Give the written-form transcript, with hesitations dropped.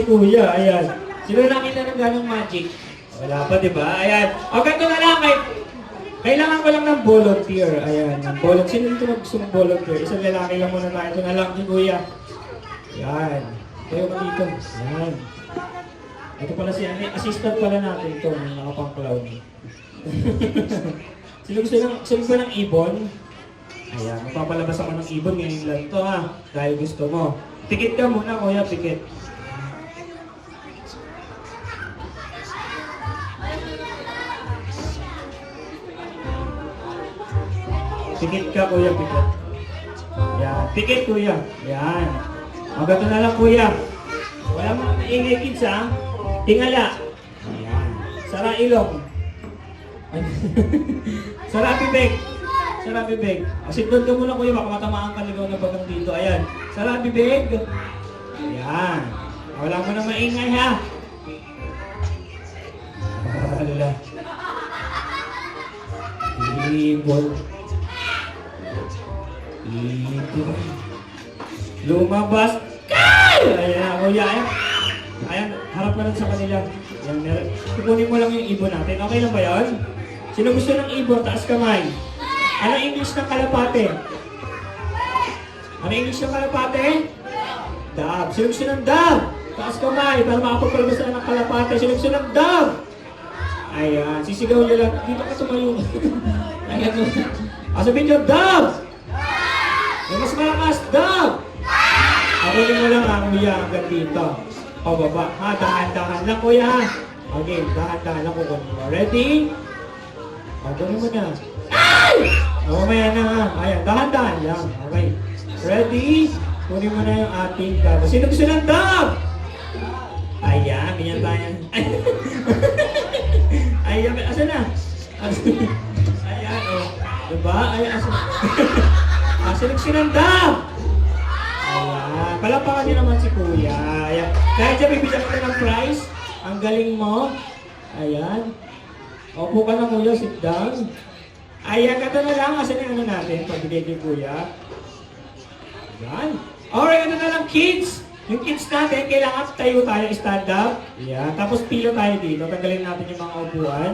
kuya. Ayan. Sino nakita ng ganong magic? Wala pa, di ba? Ayan. O, ganito na lang. Kailangan ko lang ng volunteer. Ayan. Sino dito gusto ng volunteer? Isang lalaki lang muna tayo. Ito na lang si kuya. Ayan. Tayo ka dito. Ayan. Ito pala si assistant pala natin ito. Nakapang-clown. Sino ba ng ibon? Ayan. Magpapalabas ako ng ibon ngayon lang ito ha. Dahil gusto mo. Pikit ka muna kuya. Pikit. Pikit ka, kuya, pikit. Yan. Pikit, kuya. Yan. Magato na lang, kuya. Wala mo maingay, kids, ha? Tingala. Yan. Sara ilong. Sara bibig. Sara bibig. Sit-down ka muna, kuya. Baka matamaan ka ligaw na bagang dito. Ayan. Sara bibig. Yan. Wala mo na maingay, ha? Alala. Ibon. Lumabas. Ayan, kuya. Ayan, harap ka lang sa kanila. Ayan, kukunin mo lang yung ibon natin. Okay lang ba yun? Sino gusto ng ibon? Taas kamay. Ano English ng kalapate? Ano English ng kalapate? Dove. Sino gusto ng dove? Taas kamay para makapagpalabas na ng kalapate. Sino gusto ng dove? Ayan, sisigaw nyo lang. Dito ka tumayo. Ayan, sabihin nyo, dove! Yung mas malakas, dove! Akunin mo lang ha, kuya, hanggang dito. Pababa. Ha, dahan-dahan lang, kuya. Okay, dahan-dahan lang kukunin mo. Ready? Kunin mo na. Ay! Mamaya na ha. Ayan, dahan-dahan lang. Okay. Ready? Kunin mo na yung ating dove. Sino gusto ng dove? Ayan, ganyan tayo. Ayan, asa na? Ayan, oh. Diba? Ayan, asa na? Seleksyon ng dove! Ayan. Palapakan niyo naman si kuya. Ayan. Dahil dyan, bibigyan kita ng prize. Ang galing mo. Ayan. Opo ka na kuya, sit down. Ayan, kato na lang. Asan yung ano natin? Pagbigay kay kuya. Ayan. Alright, ano na lang kids? Yung kids natin, kailangan tayo stand up. Ayan. Tapos pilo tayo dito. Tanggalin natin yung mga upuan.